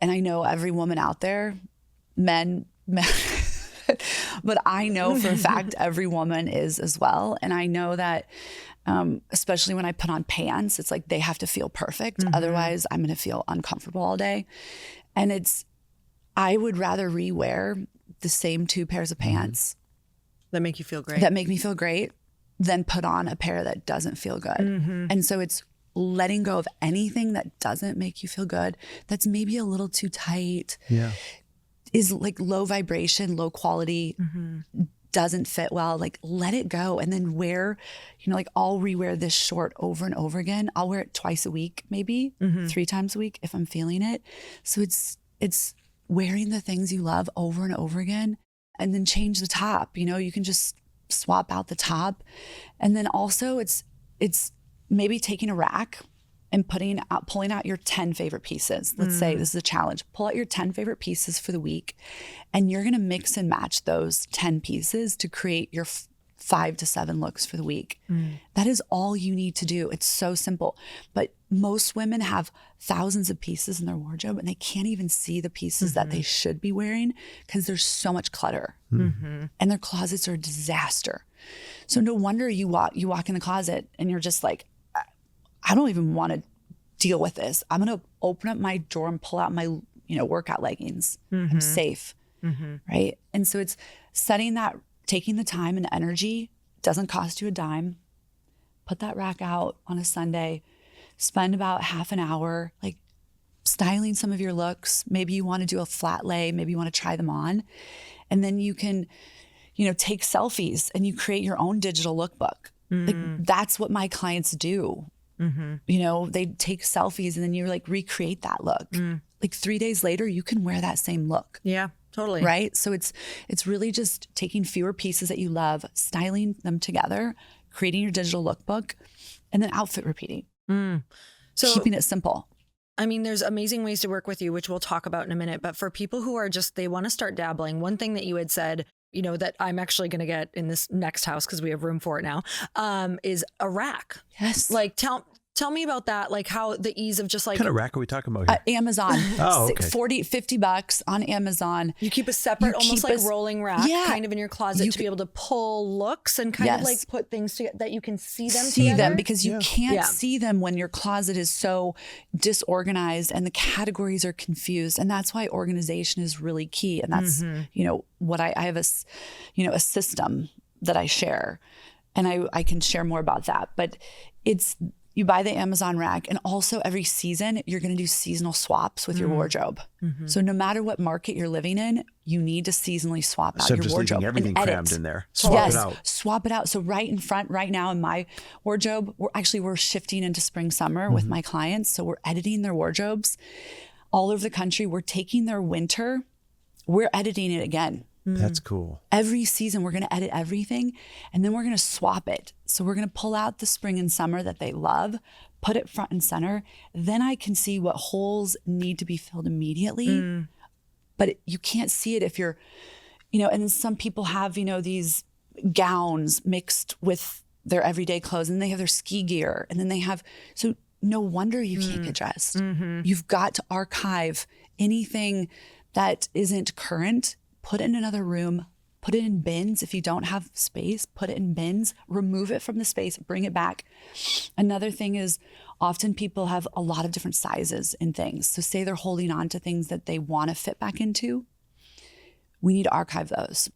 And I know every woman out there, men, but I know for a fact every woman is as well. And I know that, especially when I put on pants, it's like they have to feel perfect. Otherwise I'm going to feel uncomfortable all day. And I would rather rewear the same 2 pairs of pants That make you feel great. that make me feel great than put on a pair that doesn't feel good. And so it's letting go of anything that doesn't make you feel good, that's maybe a little too tight, Yeah. is like low vibration, low quality, doesn't fit well, like let it go and then wear, like I'll rewear this short over and over again. I'll wear it twice a week, maybe 3 times a week if I'm feeling it. So it's wearing the things you love over and over again, and then change the top. You can just swap out the top. And then also it's maybe taking a rack and pulling out your 10 favorite pieces. Let's say this is a challenge. Pull out your 10 favorite pieces for the week, and you're going to mix and match those 10 pieces to create your 5 to 7 looks for the week. That is all you need to do. It's so simple. But most women have thousands of pieces in their wardrobe, and they can't even see the pieces that they should be wearing because there's so much clutter. And their closets are a disaster. So no wonder you walk in the closet and you're just like, I don't even want to deal with this. I'm going to open up my drawer and pull out my, workout leggings. I'm safe. Right. And so it's taking the time and energy, doesn't cost you a dime. Put that rack out on a Sunday, spend about half an hour, like styling some of your looks. Maybe you want to do a flat lay. Maybe you want to try them on. And then you can, take selfies and you create your own digital lookbook. Like that's what my clients do. They take selfies and then you like recreate that look. Like 3 days later, you can wear that same look. Yeah, totally. Right. So it's really just taking fewer pieces that you love, styling them together, creating your digital lookbook, and then outfit repeating. So keeping it simple. I mean, there's amazing ways to work with you, which we'll talk about in a minute. But for people who are they want to start dabbling, one thing that you had said, that I'm actually going to get in this next house because we have room for it now, is a rack. Yes. Like tell me about that. Like how the ease of just like. What kind of rack are we talking about here? Amazon. Oh, okay. $50 on Amazon. You keep a separate, almost like rolling rack kind of in your closet to be able to pull looks and kind of like put things together that you can see them because you can't see them when your closet is so disorganized and the categories are confused. And that's why organization is really key. And that's, what I have a system that I share, and I can share more about that, but you buy the Amazon rack, and also every season you're going to do seasonal swaps with your wardrobe. So no matter what market you're living in, you need to seasonally swap out your just wardrobe. Leaving everything and crammed in there. Swap it out. Swap it out. So right in front, right now in my wardrobe, we're shifting into spring, summer with my clients. So we're editing their wardrobes all over the country. We're taking their winter, we're editing it again. That's cool. Every season, we're going to edit everything, and then we're going to swap it. So we're going to pull out the spring and summer that they love, put it front and center. Then I can see what holes need to be filled immediately. But you can't see it if you're, and some people have, these gowns mixed with their everyday clothes, and they have their ski gear, and then they have, so no wonder you can't get dressed. You've got to archive anything that isn't current. Put it in another room, put it in bins. If you don't have space, put it in bins, remove it from the space, bring it back. Another thing is often people have a lot of different sizes in things. So say they're holding on to things that they want to fit back into. We need to archive those.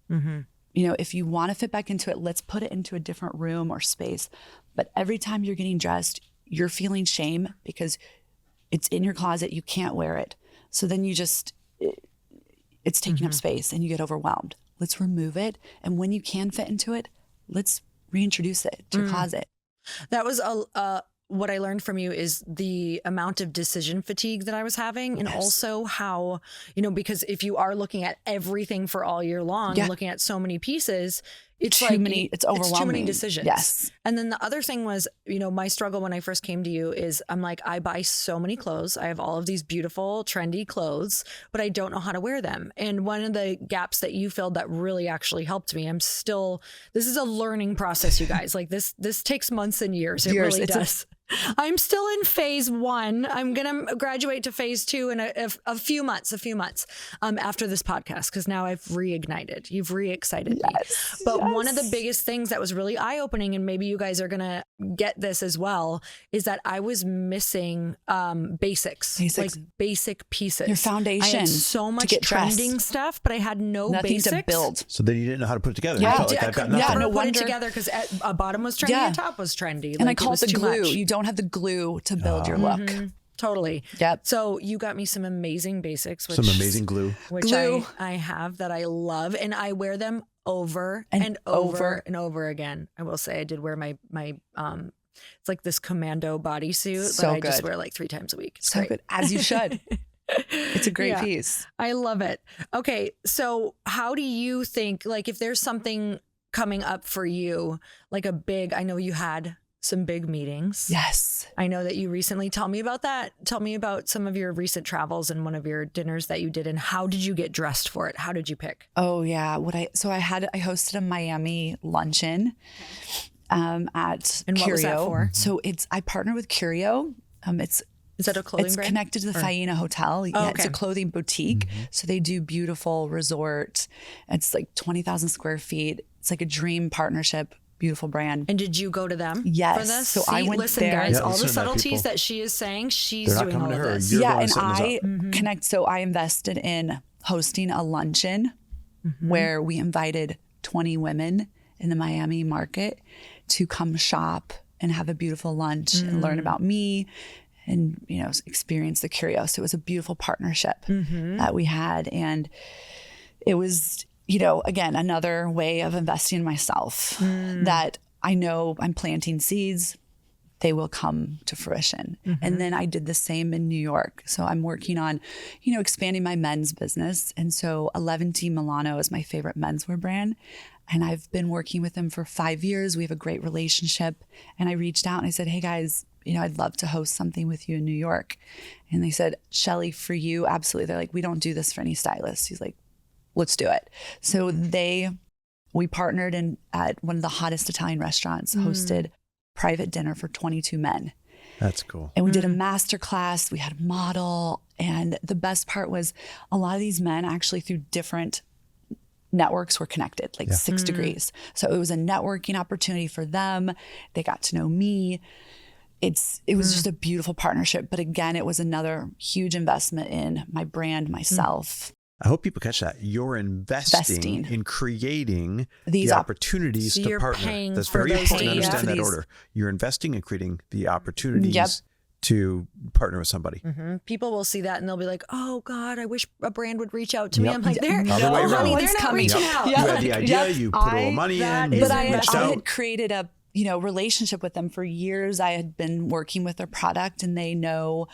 If you want to fit back into it, let's put it into a different room or space. But every time you're getting dressed, you're feeling shame because it's in your closet, you can't wear it. So then you just... it's taking up space and you get overwhelmed. Let's remove it. And when you can fit into it, let's reintroduce it to your closet. That was what I learned from you is the amount of decision fatigue that I was having. And also how, because if you are looking at everything for all year long and looking at so many pieces, it's overwhelming. It's too many decisions. Yes. And then the other thing was, my struggle when I first came to you is I'm like, I buy so many clothes. I have all of these beautiful, trendy clothes, but I don't know how to wear them. And one of the gaps that you filled that really actually helped me, this is a learning process, you guys. Like this takes months and years. It really does. I'm still in phase 1. I'm going to graduate to phase 2 in a few months after this podcast, because now I've reignited. You've re-excited me. But one of the biggest things that was really eye-opening, and maybe you guys are going to get this as well, is that I was missing basics, like basic pieces. Your foundation. I had so much trending stuff, but I had nothing basics to build. So then you didn't know how to put it together. Yeah, I could never put it together because a bottom was trendy and top was trendy. And I call it the glue. You don't have the glue to build your look. Totally. Yep. So you got me some amazing basics, Some amazing glue. which Glue. I have that I love, and I wear them over and over and over again. I will say I did wear my it's like this commando bodysuit So that I just good. wear like 3 times a week. It's So great. good, as you should. It's a great Yeah. piece. I love it. Okay, so how do you think, like, if there's something coming up for you, like I know you had some big meetings. Yes. I know that you recently, tell me about that. Tell me about some of your recent travels and one of your dinners that you did, and how did you get dressed for it? How did you pick? Oh yeah. I hosted a Miami luncheon at And what Curio. was that for? So I partner with Curio. Is that a clothing It's brand? connected to the Faena Hotel. Yeah, it's okay. a clothing boutique. So they do beautiful resort. It's like 20,000 square feet. It's like a dream partnership. Beautiful brand. And did you go to them Yes. for this? So I went listen, there. guys, Yeah, all listen the to that, subtleties people. that she is saying, she's They're not doing all coming of to her. this. You're Yeah, going and setting us I up. connect. So I invested in hosting a luncheon where we invited 20 women in the Miami market to come shop and have a beautiful lunch and learn about me and, experience the Curio. So it was a beautiful partnership that we had. And it was, again, another way of investing in myself that I know I'm planting seeds. They will come to fruition. And then I did the same in New York. So I'm working on, expanding my men's business. And so 11T Milano is my favorite menswear brand. And I've been working with them for 5 years. We have a great relationship. And I reached out and I said, hey guys, I'd love to host something with you in New York. And they said, Chellie, for you, absolutely. They're like, we don't do this for any stylists. He's like, let's do it. So we partnered at one of the hottest Italian restaurants, hosted private dinner for 22 men. That's cool. And we did a master class. We had a model. And the best part was a lot of these men actually through different networks were connected, like 6 degrees. So it was a networking opportunity for them. They got to know me. It was just a beautiful partnership. But again, it was another huge investment in my brand, myself. I hope people catch that. You're investing in creating These the opportunities So to you're partner. paying That's for very those important to data. understand that These- order. You're investing in creating the opportunities Yep. to partner with somebody. People will see that and they'll be like, oh God, I wish a brand would reach out to me. Yep. I'm like, Other way around. honey, No they're one's not coming. reaching Yep. out. You had the idea, Yep. you put a little money that in, is you But I reached out. had created a relationship with them for years. I had been working with their product and they know,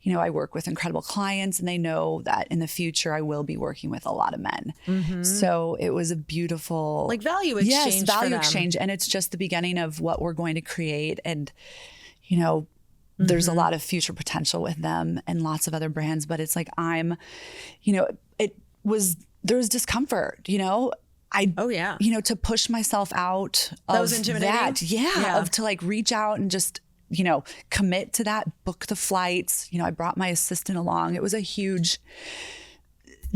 I work with incredible clients and they know that in the future I will be working with a lot of men. So it was a beautiful Like value exchange. Yes, for value them. exchange. And it's just the beginning of what we're going to create. And, there's a lot of future potential with them and lots of other brands, but it's like there was discomfort, Oh yeah. to push myself out of That was intimidating? that. Yeah. Of to like reach out and just, commit to that, book the flights. I brought my assistant along. It was a huge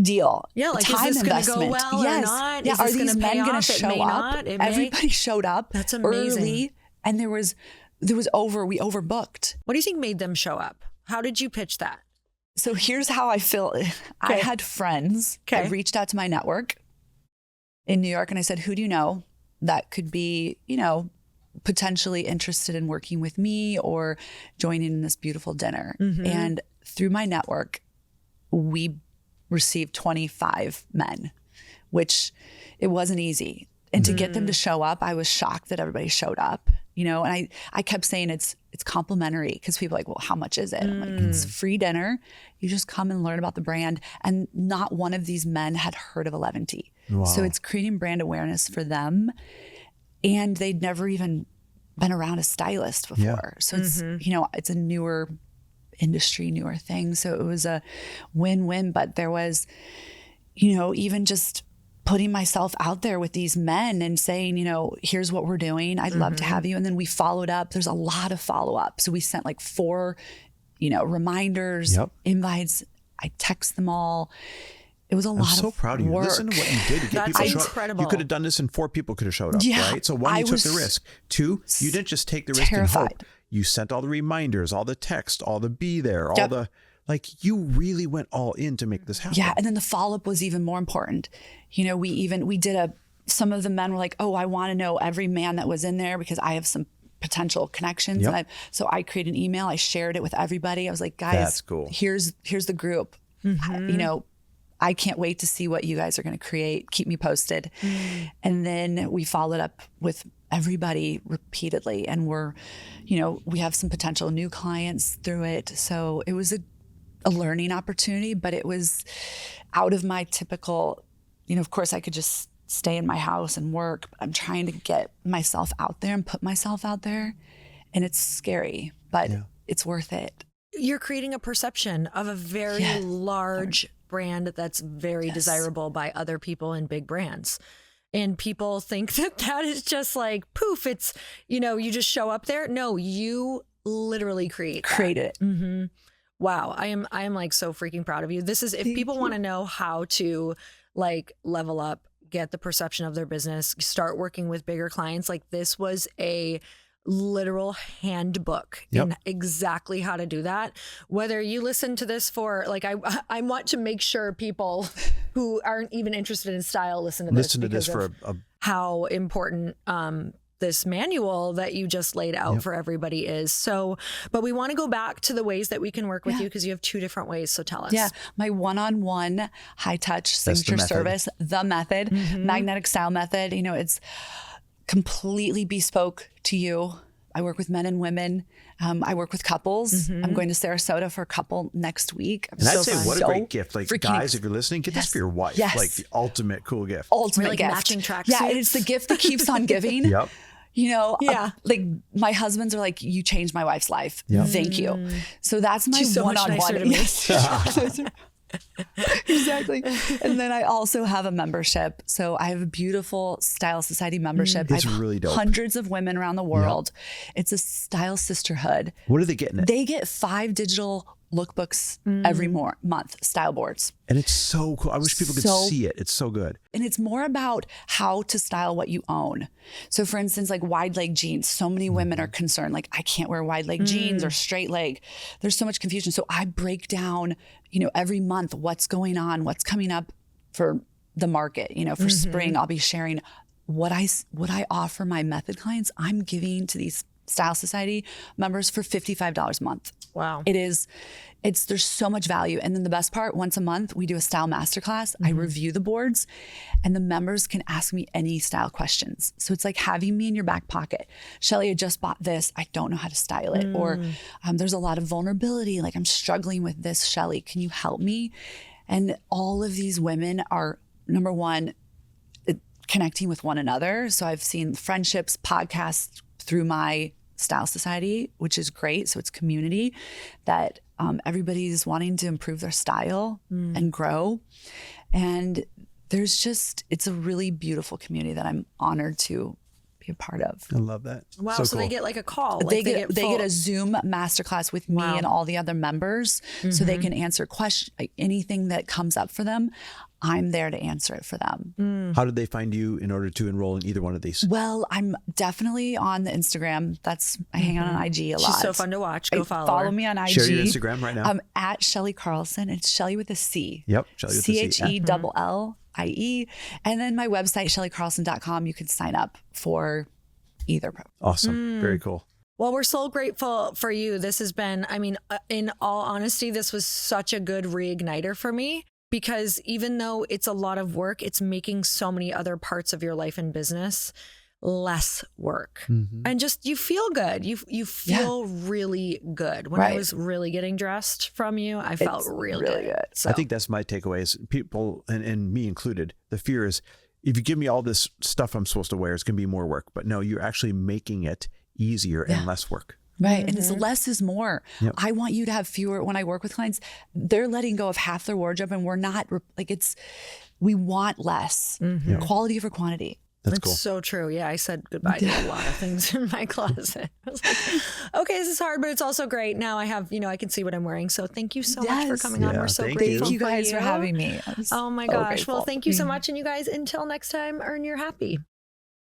deal. Yeah, like, Time is this going to go investment. well or not? Yeah. Is Are this these going to men pay going off? to It show may up? not. It may. Everybody showed up. That's amazing. Early, and we overbooked. What do you think made them show up? How did you pitch that? So here's how I feel. I Okay. had friends. Okay. I reached out to my network in New York and I said, who do you know that could be, potentially interested in working with me or joining in this beautiful dinner? And through my network, we received 25 men, which it wasn't easy. And to get them to show up, I was shocked that everybody showed up, and I kept saying it's complimentary because people are like, well, how much is it? I'm like, it's free dinner. You just come and learn about the brand. And not one of these men had heard of 11T. Wow. So it's creating brand awareness for them. And they'd never even been around a stylist before. Yeah. So it's, it's a newer industry, newer thing. So it was a win-win, but there was, even just putting myself out there with these men and saying, here's what we're doing. I'd love to have you. And then we followed up. There's a lot of follow-up. So we sent like 4, reminders, invites. I text them all. It was a lot of I'm so proud of you. work. Listen to what you did to get That's people to show up. incredible. You could have done this and 4 people could have showed up, Yeah, right? So 1, I you took was the risk. 2, you didn't just take the risk and hope. terrified. You sent all the reminders, all the text, all the be there, all Yep. the, you really went all in to make this happen. Yeah. And then the follow-up was even more important. We did some of the men were like, oh, I want to know every man that was in there because I have some potential connections. Yep. And so I created an email. I shared it with everybody. I was like, guys, That's cool. here's the group. You know, I can't wait to see what you guys are going to create. Keep me posted. And then we followed up with everybody repeatedly. And we're, you know, we have some potential new clients through it. So it was a learning opportunity, but it was out of my typical, you know, of course I could just stay in my house and work. I'm trying to get myself out there and put myself out there. And it's scary, but it's worth it. You're creating a perception of a very large brand that's very desirable by other people in big brands. And people think that is just like poof, it's, you know, you just show up there. No, you literally create it. Mm-hmm. Wow. I am like so freaking proud of you. This is, if people want to know how to like level up, get the perception of their business, start working with bigger clients, like this was a literal handbook in exactly how to do that. Whether you listen to this for like, I want to make sure people who aren't even interested in style listen to this for how important this manual that you just laid out for everybody is. So, but we want to go back to the ways that we can work with you, because you have 2 different ways. So tell us. Yeah. My one-on-one high touch signature service, the method, magnetic style method, you know, it's completely bespoke to you. I work with men and women. I work with couples. I'm going to Sarasota for a couple next week. And I'd say what a great gift. Like guys, if you're listening, get this for your wife. Like the ultimate cool gift. Ultimate like gift. Matching tracksuits. Yeah, and it's the gift that keeps on giving. You know, like my husbands are like, you changed my wife's life. Thank you. So that's my one-on-one. Exactly. And then I also have a membership. So I have a beautiful Style Society membership. It's I have really dope. Hundreds of women around the world. It's a style sisterhood. What are they getting? They get 5 digital lookbooks every month, style boards. And it's so cool. I wish people could see it. It's so good. And it's more about how to style what you own. So for instance, like wide leg jeans, so many women are concerned, like I can't wear wide leg jeans or straight leg. There's so much confusion. So I break down, you know, every month, what's going on, what's coming up for the market, you know, for spring. I'll be sharing what I offer my method clients. I'm giving to these Style Society members for $55 a month. Wow. There's so much value. And then the best part, once a month, we do a style masterclass. I review the boards and the members can ask me any style questions. So it's like having me in your back pocket. Chellie, I just bought this. I don't know how to style it. Or there's a lot of vulnerability. Like I'm struggling with this, Chellie, can you help me? And all of these women are, number one, connecting with one another. So I've seen friendships, podcasts through my Style Society, which is great. So it's community that everybody's wanting to improve their style and grow. And it's a really beautiful community that I'm honored to be a part of. I love that. Wow. So cool. they get like a call. They get a Zoom masterclass with me and all the other members so they can answer questions, like anything that comes up for them. I'm there to answer it for them. How did they find you in order to enroll in either one of these? Well, I'm definitely on the Instagram. I hang out on IG a lot. She's so fun to watch. Go follow her. Me on IG. Share your Instagram right now. I'm at Chellie Carlson. It's Chellie with a C. Yep. Chellie with a C. CHELLIE. And then my website, chellecarlson.com. You can sign up for either program. Awesome. Very cool. Well, we're so grateful for you. This has been, I mean, in all honesty, this was such a good reigniter for me. Because even though it's a lot of work, it's making so many other parts of your life and business less work. And just, you feel good. You feel really good. When I was really getting dressed from you, I felt really good. So I think that's my takeaway is people, and me included, the fear is if you give me all this stuff I'm supposed to wear, it's going to be more work. But no, you're actually making it easier and less work. Right. And it's less is more. I want you to have fewer. When I work with clients, they're letting go of half their wardrobe and we're not like we want less quality over quantity. That's cool. So true. Yeah. I said goodbye to a lot of things in my closet. I was like, okay, this is hard, but it's also great. Now I have, I can see what I'm wearing. So thank you so much for coming on. We're so grateful. Thank you guys for having me. Oh my gosh. Well, thank you so much. And you guys, until next time, earn your happy.